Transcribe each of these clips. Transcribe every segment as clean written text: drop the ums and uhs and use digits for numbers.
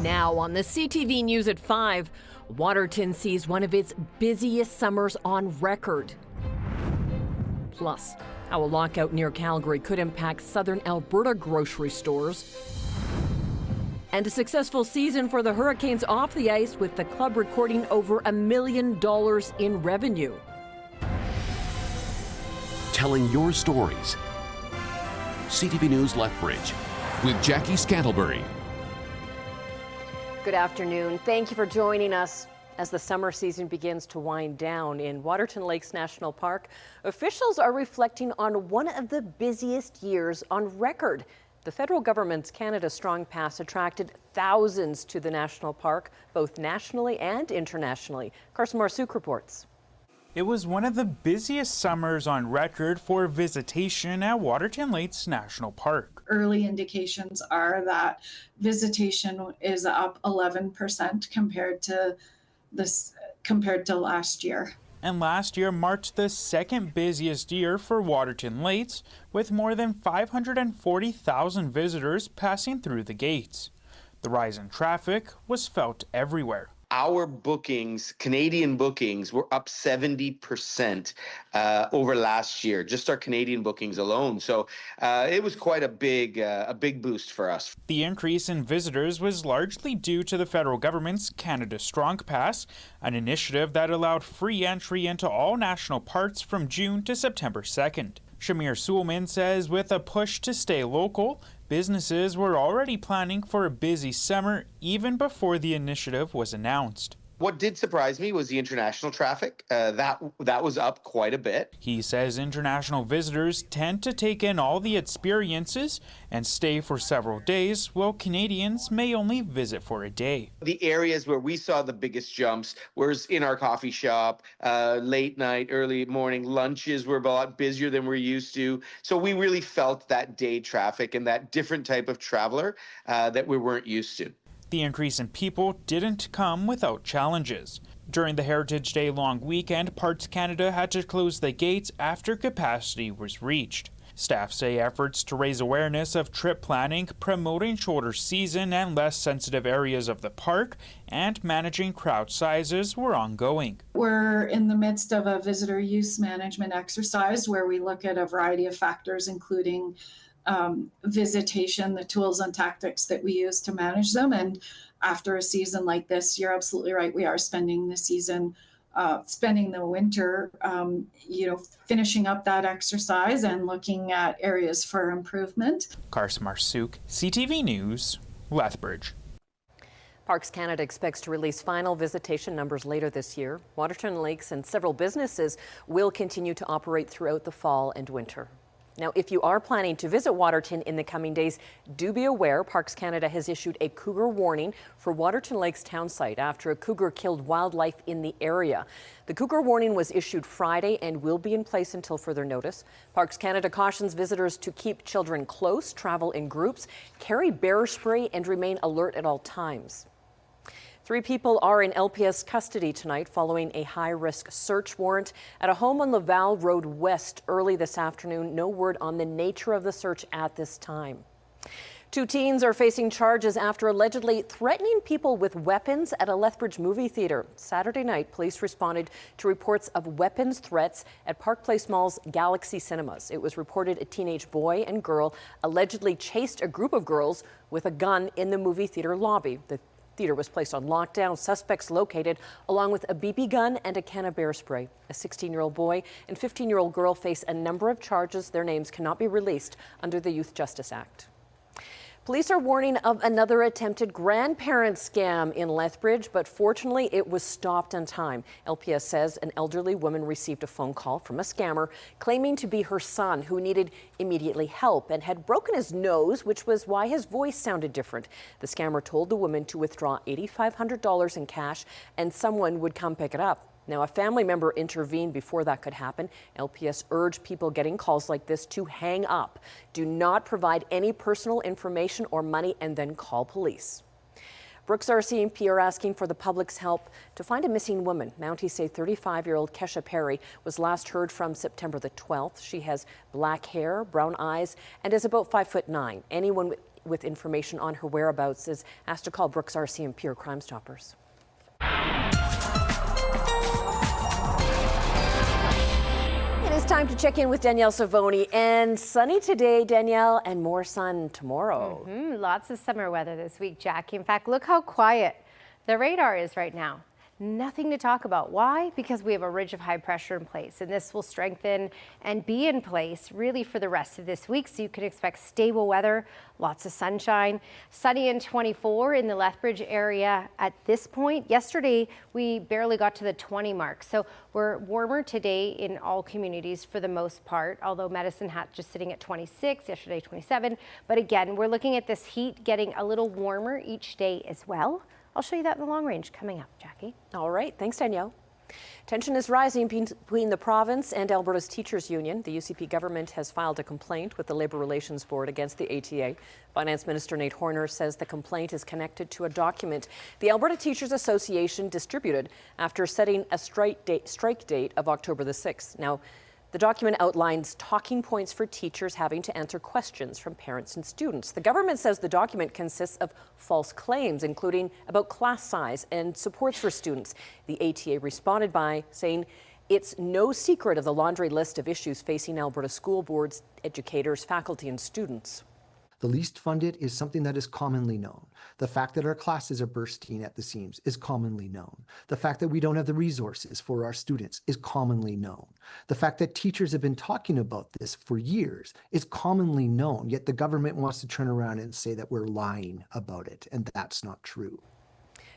Now on the CTV News at 5, Waterton sees one of its busiest summers on record. Plus, how a lockout near Calgary could impact southern Alberta grocery stores. And a successful season for the Hurricanes off the ice, with the club recording over $1 million in revenue. Telling your stories. CTV News Lethbridge with Jackie Scantlebury. Good afternoon. Thank you for joining us. As the summer season begins to wind down in Waterton Lakes National Park, officials are reflecting on one of the busiest years on record. The federal government's Canada Strong Pass attracted thousands to the national park, both nationally and internationally. Carson Marsouk reports. It was one of the busiest summers on record for visitation at Waterton Lakes National Park. Early indications are that visitation is up 11% compared to last year. And last year marked the second busiest year for Waterton Lakes, with more than 540,000 visitors passing through the gates. The rise in traffic was felt everywhere. Our bookings, Canadian bookings, were up 70% over last year, just our Canadian bookings alone. So it was quite a big boost for us. The increase in visitors was largely due to the federal government's Canada Strong Pass, an initiative that allowed free entry into all national parks from June to September 2nd. Shamir Suleman says with a push to stay local, businesses were already planning for a busy summer even before the initiative was announced. What did surprise me was the international traffic. That was up quite a bit. He says international visitors tend to take in all the experiences and stay for several days, while Canadians may only visit for a day. The areas where we saw the biggest jumps was in our coffee shop, late night, early morning lunches were a lot busier than we're used to. So we really felt that day traffic and that different type of traveler that we weren't used to. The increase in people didn't come without challenges. During the Heritage Day long weekend, Parks Canada had to close the gates after capacity was reached. Staff say efforts to raise awareness of trip planning, promoting shorter season and less sensitive areas of the park, and managing crowd sizes were ongoing. We're in the midst of a visitor use management exercise where we look at a variety of factors, including visitation, the tools and tactics that we use to manage them. And after a season like this, you're absolutely right. We are spending the winter, finishing up that exercise and looking at areas for improvement. Carson Marsouk, CTV News, Lethbridge. Parks Canada expects to release final visitation numbers later this year. Waterton Lakes and several businesses will continue to operate throughout the fall and winter. Now, if you are planning to visit Waterton in the coming days, do be aware Parks Canada has issued a cougar warning for Waterton Lakes town site after a cougar killed wildlife in the area. The cougar warning was issued Friday and will be in place until further notice. Parks Canada cautions visitors to keep children close, travel in groups, carry bear spray, and remain alert at all times. 3 people are in LPS custody tonight following a high-risk search warrant at a home on Laval Road West early this afternoon. No word on the nature of the search at this time. 2 teens are facing charges after allegedly threatening people with weapons at a Lethbridge movie theater. Saturday night, police responded to reports of weapons threats at Park Place Mall's Galaxy Cinemas. It was reported a teenage boy and girl allegedly chased a group of girls with a gun in the movie theater lobby. The theater was placed on lockdown. Suspects located along with a BB gun and a can of bear spray. A 16-year-old boy and 15-year-old girl face a number of charges. Their names cannot be released under the Youth Justice Act. Police are warning of another attempted grandparent scam in Lethbridge, but fortunately it was stopped in time. LPS says an elderly woman received a phone call from a scammer claiming to be her son, who needed immediately help and had broken his nose, which was why his voice sounded different. The scammer told the woman to withdraw $8,500 in cash and someone would come pick it up. Now, a family member intervened before that could happen. LPS urged people getting calls like this to hang up. Do not provide any personal information or money and then call police. Brooks RCMP are asking for the public's help to find a missing woman. Mounties say 35-year-old Kesha Perry was last heard from September the 12th. She has black hair, brown eyes, and is about 5'9". Anyone with with information on her whereabouts is asked to call Brooks RCMP or Crime Stoppers. It's time to check in with Danielle Savoni. And sunny today, Danielle, and more sun tomorrow. Lots of summer weather this week, Jackie. In fact, look how quiet the radar is right now. Nothing to talk about. Why? Because we have a ridge of high pressure in place, and this will strengthen and be in place really for the rest of this week. So you can expect stable weather, lots of sunshine, sunny and 24 in the Lethbridge area at this point. Yesterday, we barely got to the 20 mark. So we're warmer today in all communities for the most part, although Medicine Hat just sitting at 26, yesterday 27. But again, we're looking at this heat getting a little warmer each day as well. I'll show you that in the long range coming up, Jackie. All right. Thanks, Danielle. Tension is rising between the province and Alberta's teachers union. The UCP government has filed a complaint with the Labour Relations Board against the ATA. Finance Minister Nate Horner says the complaint is connected to a document the Alberta Teachers Association distributed after setting a strike date of October the 6th. Now, the document outlines talking points for teachers having to answer questions from parents and students. The government says the document consists of false claims, including about class size and supports for students. The ATA responded by saying it's no secret of the laundry list of issues facing Alberta school boards, educators, faculty, and students. The least funded is something that is commonly known. The fact that our classes are bursting at the seams is commonly known. The fact that we don't have the resources for our students is commonly known. The fact that teachers have been talking about this for years is commonly known, yet the government wants to turn around and say that we're lying about it, and that's not true.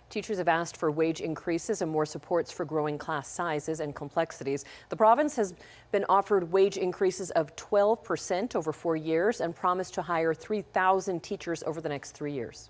Teachers have asked for wage increases and more supports for growing class sizes and complexities. The province has been offered wage increases of 12% over 4 years and promised to hire 3,000 teachers over the next 3 years.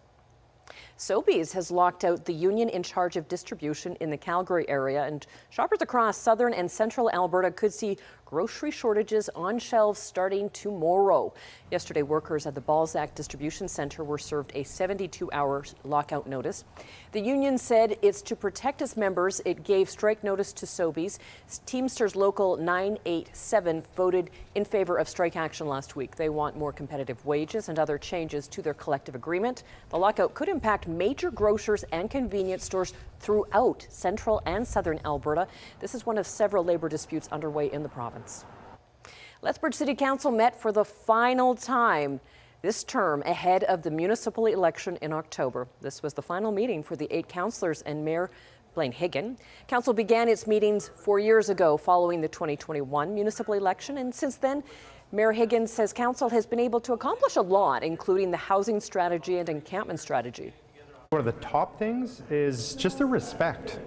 Sobeys has locked out the union in charge of distribution in the Calgary area, and shoppers across southern and central Alberta could see grocery shortages on shelves starting tomorrow. Yesterday, workers at the Balzac Distribution Centre were served a 72-hour lockout notice. The union said it's to protect its members. It gave strike notice to Sobeys. Teamsters Local 987 voted in favor of strike action last week. They want more competitive wages and other changes to their collective agreement. The lockout could impact major grocers and convenience stores throughout central and southern Alberta. This is one of several labor disputes underway in the province. Lethbridge City Council met for the final time this term ahead of the municipal election in October. This was the final meeting for the 8 councillors and Mayor Blaine Higgin. Council began its meetings 4 years ago following the 2021 municipal election, and since then, Mayor Higgins says council has been able to accomplish a lot, including the housing strategy and encampment strategy. One of the top things is just the respect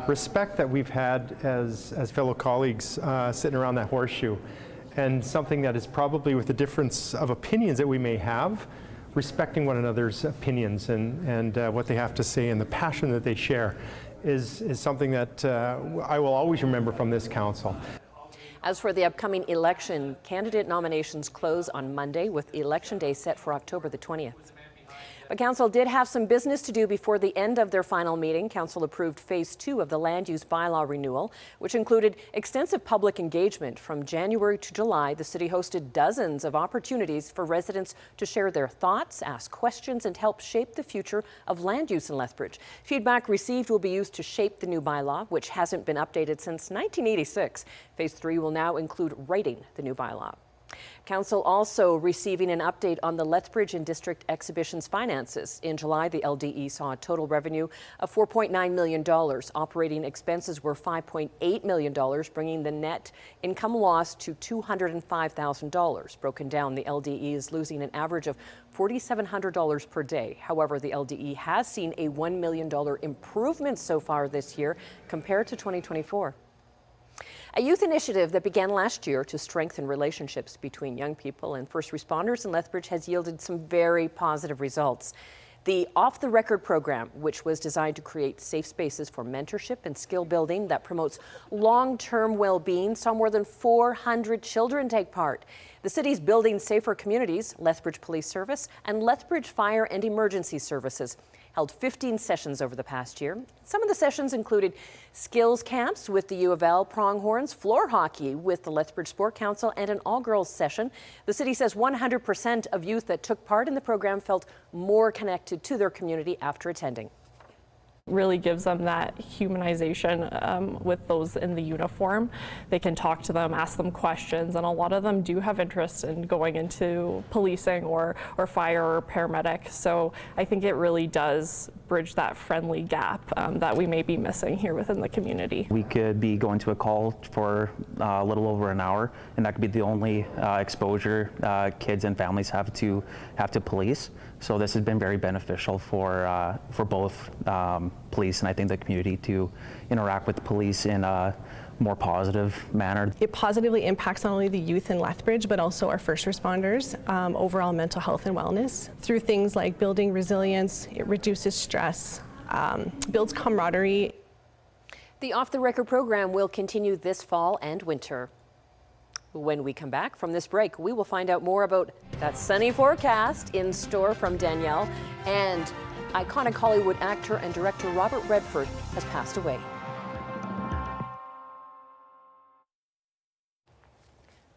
that we've had as fellow colleagues sitting around that horseshoe, and something that is probably, with the difference of opinions that we may have, respecting one another's opinions and what they have to say and the passion that they share is something that I will always remember from this council. As for the upcoming election, candidate nominations close on Monday, with Election Day set for October the 20th. But Council did have some business to do before the end of their final meeting. Council approved Phase 2 of the land use bylaw renewal, which included extensive public engagement. From January to July, the city hosted dozens of opportunities for residents to share their thoughts, ask questions, and help shape the future of land use in Lethbridge. Feedback received will be used to shape the new bylaw, which hasn't been updated since 1986. Phase 3 will now include writing the new bylaw. Council also receiving an update on the Lethbridge and District Exhibitions finances. In July, the LDE saw a total revenue of $4.9 million. Operating expenses were $5.8 million, bringing the net income loss to $205,000. Broken down, the LDE is losing an average of $4,700 per day. However, the LDE has seen a $1 million improvement so far this year compared to 2024. A youth initiative that began last year to strengthen relationships between young people and first responders in Lethbridge has yielded some very positive results. The Off the Record program, which was designed to create safe spaces for mentorship and skill building that promotes long-term well-being, saw more than 400 children take part. The city's Building Safer Communities, Lethbridge Police Service, and Lethbridge Fire and Emergency Services held 15 sessions over the past year. Some of the sessions included skills camps with the U of L Pronghorns, floor hockey with the Lethbridge Sport Council, and an all-girls session. The city says 100% of youth that took part in the program felt more connected to their community after attending. Really gives them that humanization with those in the uniform. They can talk to them, ask them questions, and a lot of them do have interest in going into policing or fire or paramedic. So I think it really does bridge that friendly gap that we may be missing here within the community. We could be going to a call for a little over an hour, and that could be the only exposure kids and families have to police. So this has been very beneficial for both police and I think the community to interact with the police in a more positive manner. It positively impacts not only the youth in Lethbridge, but also our first responders, overall mental health and wellness. Through things like building resilience, it reduces stress, builds camaraderie. The Off the Record program will continue this fall and winter. When we come back from this break, we will find out more about that sunny forecast in store from Danielle, and iconic Hollywood actor and director Robert Redford has passed away.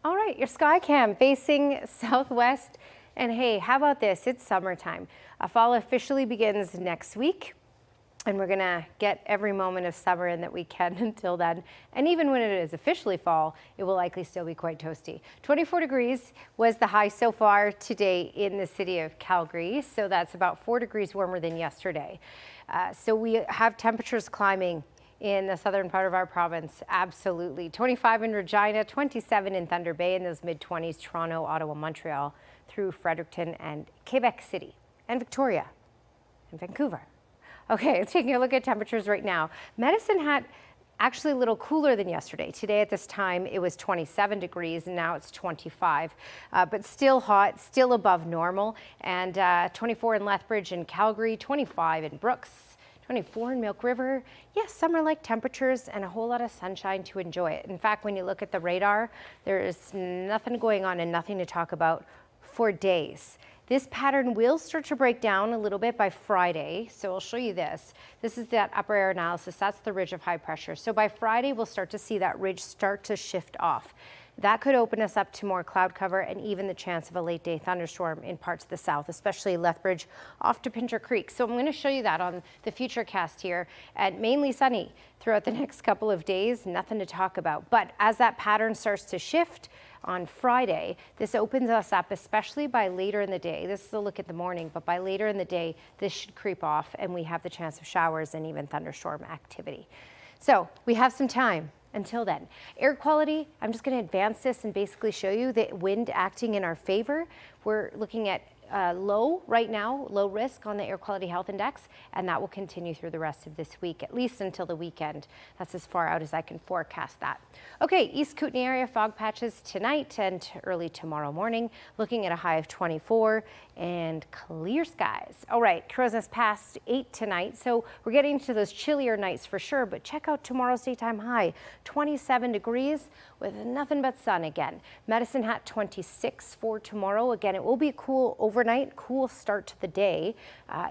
All right, your Skycam facing southwest. And hey, how about this? It's summertime. Fall officially begins next week. And we're gonna get every moment of summer in that we can until then. And even when it is officially fall, it will likely still be quite toasty. 24 degrees was the high so far today in the city of Calgary. So that's about 4 degrees warmer than yesterday. So we have temperatures climbing in the southern part of our province, absolutely. 25 in Regina, 27 in Thunder Bay, in those mid-20s, Toronto, Ottawa, Montreal, through Fredericton and Quebec City, and Victoria, and Vancouver. Okay, taking a look at temperatures right now. Medicine Hat actually a little cooler than yesterday. Today at this time it was 27 degrees and now it's 25, but still hot, still above normal. And 24 in Lethbridge and Calgary, 25 in Brooks, 24 in Milk River. Yes, summer-like temperatures and a whole lot of sunshine to enjoy it. In fact, when you look at the radar, there is nothing going on and nothing to talk about for days. This pattern will start to break down a little bit by Friday. So I'll show you this. This is that upper air analysis. That's the ridge of high pressure. So by Friday, we'll start to see that ridge start to shift off. That could open us up to more cloud cover and even the chance of a late day thunderstorm in parts of the south, especially Lethbridge off to Pincher Creek. So I'm going to show you that on the Futurecast here, and mainly sunny throughout the next couple of days. Nothing to talk about. But as that pattern starts to shift on Friday, this opens us up, especially by later in the day. This is a look at the morning, but by later in the day, this should creep off and we have the chance of showers and even thunderstorm activity. So we have some time until then. Air quality, I'm just going to advance this and basically show you the wind acting in our favor. We're looking at low right now, low risk on the Air Quality Health Index, and that will continue through the rest of this week, at least until the weekend. That's as far out as I can forecast that. Okay, East Kootenay area fog patches tonight and early tomorrow morning, looking at a high of 24 and clear skies. All right, Crow's past 8 tonight, so we're getting to those chillier nights for sure, but check out tomorrow's daytime high, 27 degrees with nothing but sun again. Medicine Hat 26 for tomorrow. Again, it will be cool overnight, cool start to the day.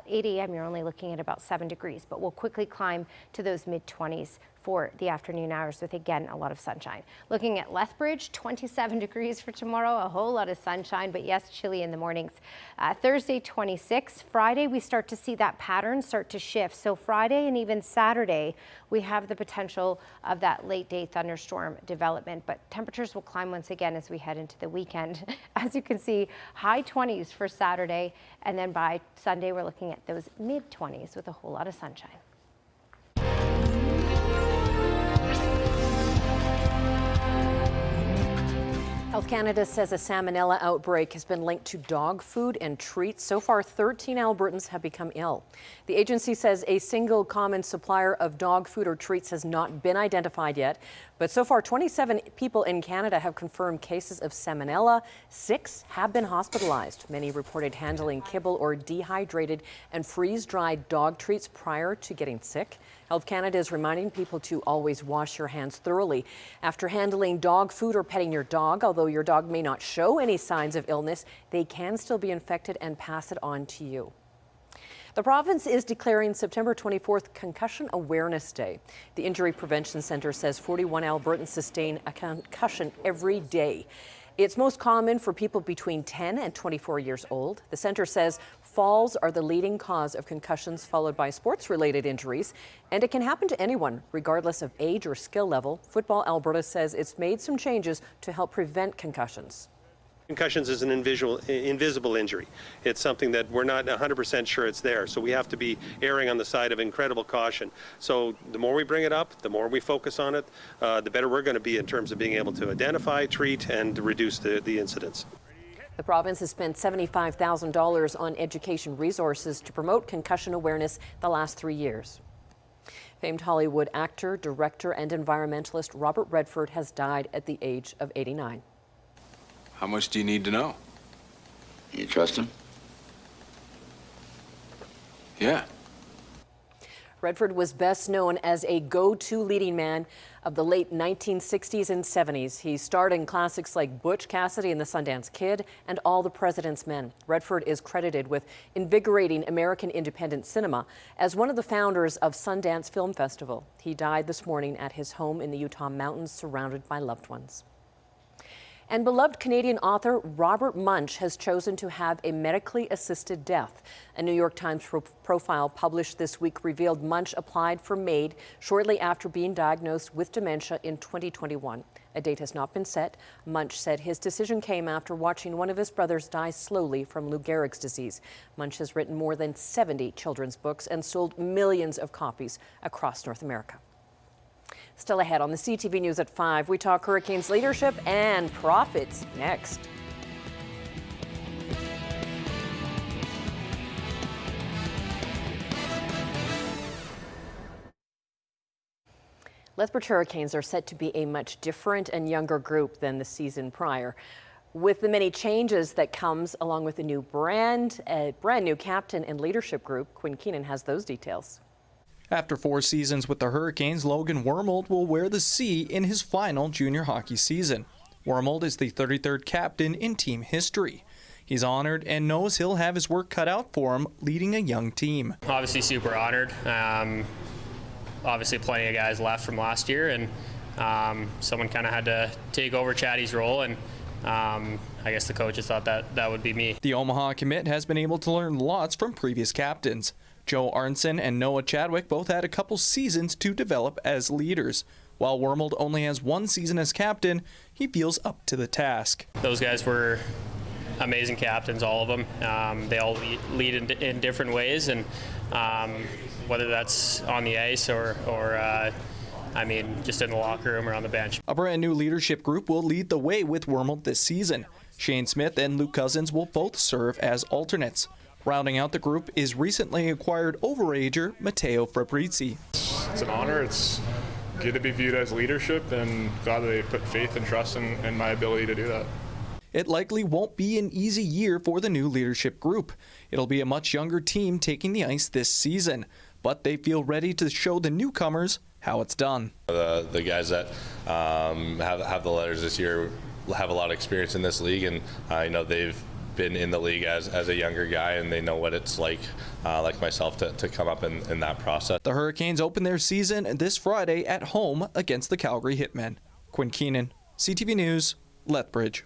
8 a.m. you're only looking at about 7 degrees, but we'll quickly climb to those mid-20s for the afternoon hours with, again, a lot of sunshine. Looking at Lethbridge, 27 degrees for tomorrow, a whole lot of sunshine, but yes, chilly in the mornings. Thursday, 26. Friday, we start to see that pattern start to shift. So Friday and even Saturday, we have the potential of that late day thunderstorm development, but temperatures will climb once again as we head into the weekend. As you can see, high 20s for Saturday, and then by Sunday, we're looking at those mid-20s with a whole lot of sunshine. Health Canada says a salmonella outbreak has been linked to dog food and treats. So far, 13 Albertans have become ill. The agency says a single common supplier of dog food or treats has not been identified yet. But so far, 27 people in Canada have confirmed cases of salmonella. 6 have been hospitalized. Many reported handling kibble or dehydrated and freeze-dried dog treats prior to getting sick. Health Canada is reminding people to always wash your hands thoroughly after handling dog food or petting your dog, although your dog may not show any signs of illness, they can still be infected and pass it on to you. The province is declaring September 24th Concussion Awareness Day. The Injury Prevention Centre says 41 Albertans sustain a concussion every day. It's most common for people between 10 and 24 years old. The centre says falls are the leading cause of concussions, followed by sports-related injuries, and it can happen to anyone, regardless of age or skill level. Football Alberta says it's made some changes to help prevent concussions. Concussions is an invisible injury. It's something that we're not 100% sure it's there, so we have to be erring on the side of incredible caution. So the more we bring it up, the more we focus on it, the better we're going to be in terms of being able to identify, treat, and reduce the incidents. The province has spent $75,000 on education resources to promote concussion awareness the last 3 years. Famed Hollywood actor, director, and environmentalist Robert Redford has died at the age of 89. How much do you need to know? You trust him? Yeah. Redford was best known as a go-to leading man of the late 1960s and 70s. He starred in classics like Butch Cassidy and the Sundance Kid and All the President's Men. Redford is credited with invigorating American independent cinema as one of the founders of Sundance Film Festival. He died this morning at his home in the Utah mountains, surrounded by loved ones. And beloved Canadian author Robert Munsch has chosen to have a medically assisted death. A New York Times profile published this week revealed Munsch applied for MAID shortly after being diagnosed with dementia in 2021. A date has not been set. Munsch said his decision came after watching one of his brothers die slowly from Lou Gehrig's disease. Munsch has written more than 70 children's books and sold millions of copies across North America. Still ahead on the CTV News at 5, we talk Hurricanes leadership and profits next. Lethbridge Hurricanes are set to be a much different and younger group than the season prior. With the many changes that comes along with a new brand, a brand new captain and leadership group, Quinn Keenan has those details. After 4 seasons with the Hurricanes, Logan Wormold will wear the C in his final junior hockey season. Wormold is the 33rd captain in team history. He's honored and knows he'll have his work cut out for him leading a young team. Obviously super honored. Obviously plenty of guys left from last year, and someone kind of had to take over Chatty's role, and I guess the coaches thought that would be me. The Omaha commit has been able to learn lots from previous captains. Joe Arnson and Noah Chadwick both had a couple seasons to develop as leaders. While Wormold only has 1 season as captain, he feels up to the task. Those guys were amazing captains, all of them. They all lead in different ways, and whether that's on the ice or just in the locker room or on the bench. A brand new leadership group will lead the way with Wormold this season. Shane Smith and Luke Cousins will both serve as alternates. Rounding out the group is recently acquired overager Matteo Fabrizi. It's an honor. It's good to be viewed as leadership, and glad they put faith and trust in my ability to do that. It likely won't be an easy year for the new leadership group. It'll be a much younger team taking the ice this season, but they feel ready to show the newcomers how it's done. The guys that have the letters this year have a lot of experience in this league, and I know they've been in the league as a younger guy, and they know what it's like myself, to come up in that process. The Hurricanes open their season this Friday at home against the Calgary Hitmen. Quinn Keenan, CTV News, Lethbridge.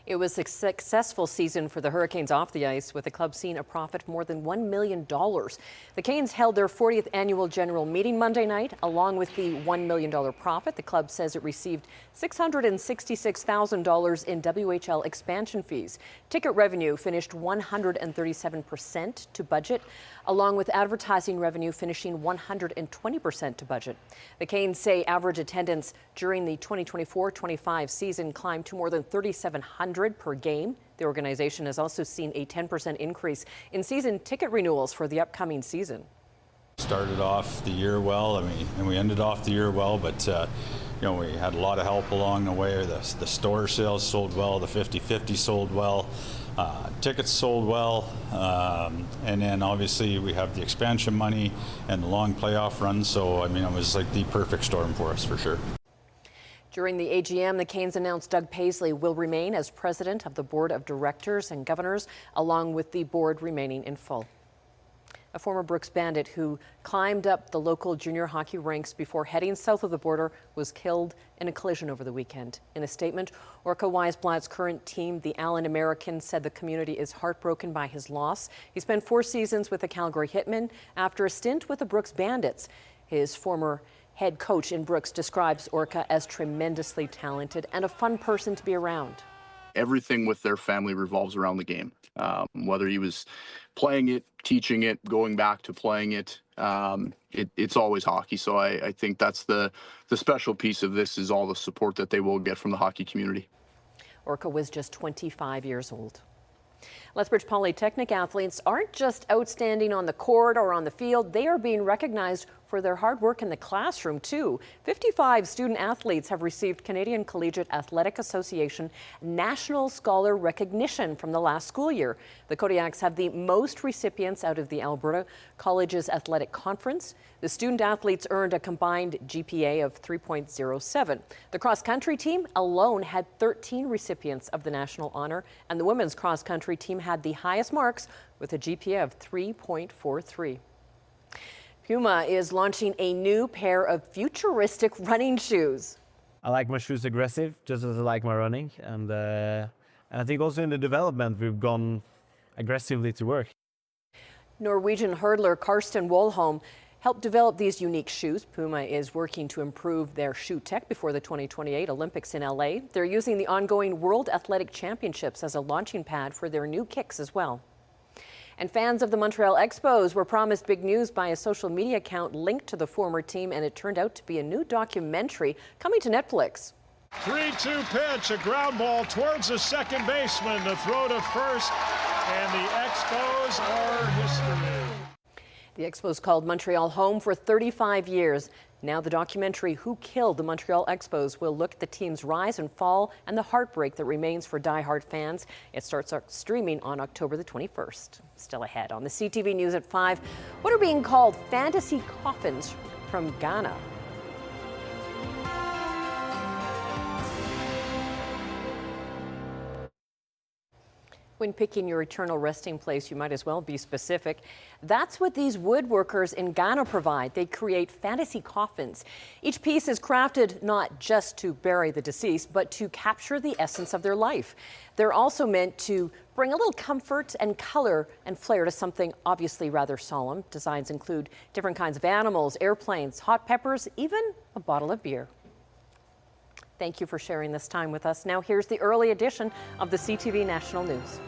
It was a successful season for the Hurricanes off the ice, with the club seeing a profit more than $1 million. The Canes held their 40th annual general meeting Monday night. Along with the $1 million profit, the club says it received $666,000 in WHL expansion fees. Ticket revenue finished 137% to budget, along with advertising revenue finishing 120% to budget. The Canes say average attendance during the 2024-25 season climbed to more than 3,700 per game. The organization has also seen a 10% increase in season ticket renewals for the upcoming season. Started off the year well, and we ended off the year well, but we had a lot of help along the way. The store sales sold well, the 50-50 sold well, tickets sold well, and then obviously we have the expansion money and the long playoff run, so it was like the perfect storm for us for sure. During the AGM, the Canes announced Doug Paisley will remain as president of the board of directors and governors, along with the board remaining in full. A former Brooks Bandit who climbed up the local junior hockey ranks before heading south of the border was killed in a collision over the weekend. In a statement, Orca Wiesblatt's current team, the Allen American, said the community is heartbroken by his loss. He spent 4 seasons with the Calgary Hitmen after a stint with the Brooks Bandits. His former head coach in Brooks describes Orca as tremendously talented and a fun person to be around. Everything with their family revolves around the game. Whether he was playing it, teaching it, going back to playing it, it's always hockey. So I think that's the special piece of this, is all the support that they will get from the hockey community. Orca was just 25 years old. Lethbridge Polytechnic athletes aren't just outstanding on the court or on the field, they are being recognized for their hard work in the classroom too. 55 student athletes have received Canadian Collegiate Athletic Association National Scholar Recognition from the last school year. The Kodiaks have the most recipients out of the Alberta Colleges Athletic Conference. The student athletes earned a combined GPA of 3.07. The cross-country team alone had 13 recipients of the national honor, and the women's cross-country team had the highest marks with a GPA of 3.43. Puma is launching a new pair of futuristic running shoes. I like my shoes aggressive, just as I like my running. And I think also in the development, we've gone aggressively to work. Norwegian hurdler Karsten Wollholm helped develop these unique shoes. Puma is working to improve their shoe tech before the 2028 Olympics in LA. They're using the ongoing World Athletic Championships as a launching pad for their new kicks as well. And fans of the Montreal Expos were promised big news by a social media account linked to the former team, and it turned out to be a new documentary coming to Netflix. 3-2 pitch, a ground ball towards the second baseman, the throw to first, and the Expos are history. The Expos called Montreal home for 35 years. Now the documentary Who Killed the Montreal Expos will look at the team's rise and fall and the heartbreak that remains for diehard fans. It starts streaming on October the 21st. Still ahead on the CTV News at 5, what are being called fantasy coffins from Ghana? When picking your eternal resting place, you might as well be specific. That's what these woodworkers in Ghana provide. They create fantasy coffins. Each piece is crafted not just to bury the deceased, but to capture the essence of their life. They're also meant to bring a little comfort and color and flair to something obviously rather solemn. Designs include different kinds of animals, airplanes, hot peppers, even a bottle of beer. Thank you for sharing this time with us. Now here's the early edition of the CTV National News.